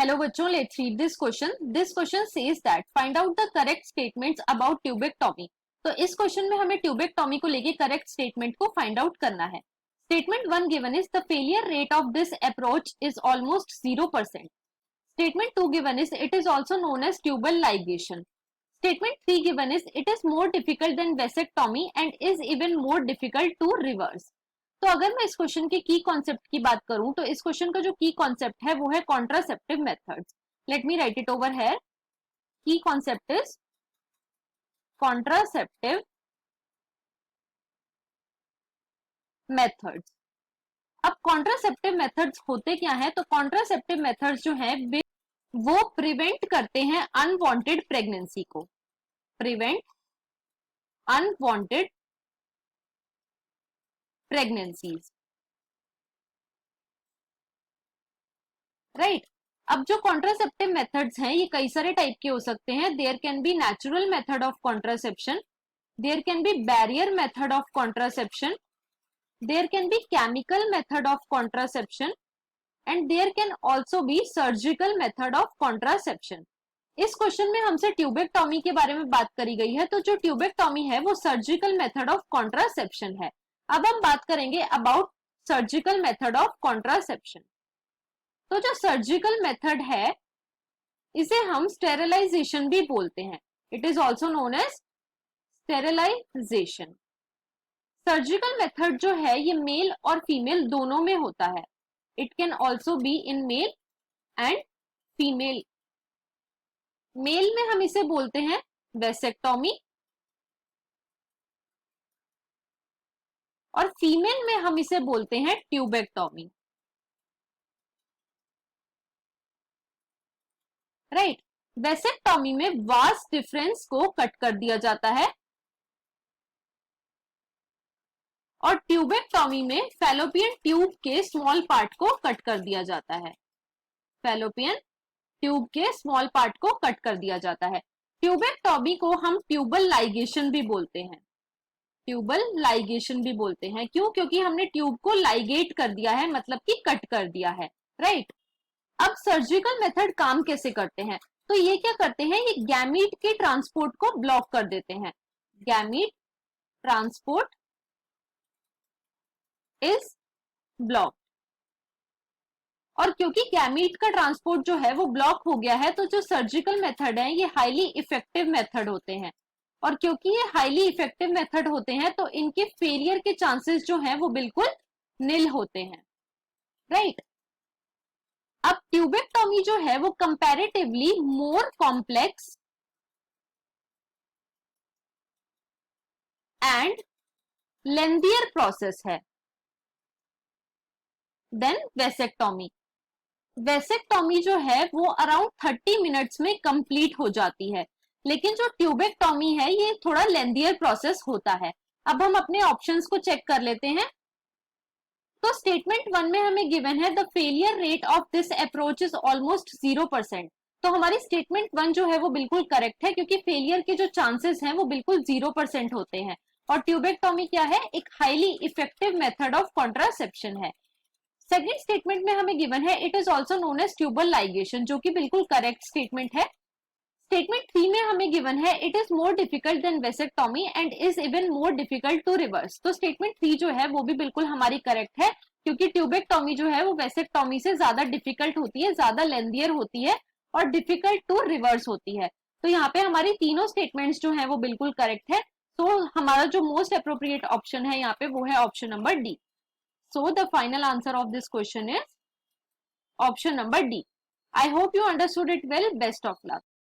Hello बच्चों, let's read this question. This question says that find out the correct statements about tubectomy. तो इस question में हमें tubectomy को लेके करेक्ट स्टेटमेंट को फाइंड आउट करना है. Statement 1 given is the failure rate of this approach is almost 0%. Statement 2 given is it is also known as tubal ligation. Statement 3 given is it is more difficult than vasectomy and is even more difficult to reverse. तो अगर मैं इस question के की concept की बात करूं तो इस क्वेश्चन का जो की कॉन्सेप्ट है वो है contraceptive methods. Let me right it over here. की कॉन्सेप्ट इज कॉन्ट्रासेप्टिव मेथड्स. अब कॉन्ट्रासेप्टिव मेथड्स होते क्या है? तो कॉन्ट्रासेप्टिव मेथड्स जो है वो प्रिवेंट करते हैं अनवांटेड प्रेगनेंसी को. Prevent unwanted pregnancies. राइट. अब जो कॉन्ट्रासेप्टिव मेथड्स हैं ये कई सारे टाइप के हो सकते हैं. There can be natural method of contraception, there can be barrier method of contraception, there can be chemical method of contraception and there can also be surgical method of contraception. इस question में हमसे tubectomy के बारे में बात करी गई है. तो जो ट्यूबेक्टॉमी है वो सर्जिकल मेथड ऑफ कॉन्ट्रासेप्शन है. अब हम बात करेंगे about surgical method of contraception. तो जो सर्जिकल मेथड है इसे हम स्टेरिलाइजेशन भी बोलते हैं. It is also known as sterilisation. Surgical method जो है ये मेल और फीमेल दोनों में होता है. It can also be in male and female. Male में हम इसे बोलते हैं वेसेक्टॉमी और फीमेल में हम इसे बोलते हैं ट्यूबेक्टॉमी. राइट. वेसेक्टॉमी में वास्ट डिफरेंस को कट कर दिया जाता है और ट्यूबेक्टॉमी में फैलोपियन ट्यूब के स्मॉल पार्ट को कट कर दिया जाता है. फैलोपियन ट्यूब के स्मॉल पार्ट को कट कर दिया जाता है. ट्यूबेक्टॉमी को हम ट्यूबल लाइगेशन भी बोलते हैं. ट्यूबल लाइगेशन भी बोलते हैं. क्यों? क्योंकि हमने ट्यूब को लाइगेट कर दिया है, मतलब कि कट कर दिया है. राइट. अब सर्जिकल मेथड काम कैसे करते हैं? तो ये क्या करते हैं? ये गैमीट के ट्रांसपोर्ट को ब्लॉक कर देते हैं. Gamete transport is block. और क्योंकि गैमीट का ट्रांसपोर्ट जो है वो ब्लॉक हो गया है तो जो सर्जिकल मेथड है ये हाईली इफेक्टिव मेथड होते हैं. और क्योंकि ये हाईली इफेक्टिव मेथड होते हैं तो इनके फेलियर के चांसेस जो हैं वो बिल्कुल निल होते हैं. राइट. अब ट्यूबेक्टॉमी जो है वो comparatively more complex and lengthier process है देन वेसेक्टॉमी. वेसेक्टॉमी जो है वो अराउंड 30 मिनट्स में कंप्लीट हो जाती है, लेकिन जो ट्यूबेक्टॉमी है ये थोड़ा लेंथियर प्रोसेस होता है. अब हम अपने ऑप्शंस को चेक कर लेते हैं. तो स्टेटमेंट 1 में हमें गिवन है the failure rate of this approach is almost 0%. तो हमारी स्टेटमेंट 1 जो है वो बिल्कुल करेक्ट है क्योंकि फेलियर के जो चांसेस हैं वो बिल्कुल 0% होते हैं. और ट्यूबेक्टॉमी क्या है? एक highly effective method of contraception है. सेकेंड स्टेटमेंट में हमें गिवन है it is also known as tubal ligation, जो कि बिल्कुल करेक्ट स्टेटमेंट है. स्टेटमेंट 3 में हमें गिवन है it is more difficult than vasectomy and is even more difficult to reverse. तो स्टेटमेंट 3 जो है वो भी बिल्कुल हमारी करेक्ट है क्योंकि ट्यूबेक्टॉमी जो है वो वेसेक्टॉमी से ज्यादा डिफिकल्ट होती है, ज्यादा लेंथियर होती है और डिफिकल्ट टू रिवर्स होती है. तो यहाँ पे हमारी तीनों स्टेटमेंट्स जो है वो बिल्कुल करेक्ट है. तो हमारा जो मोस्ट अप्रोप्रिएट ऑप्शन है यहाँ पे वो है option number D. So the final answer of this question is option number D. I hope you understood it well. Best of luck.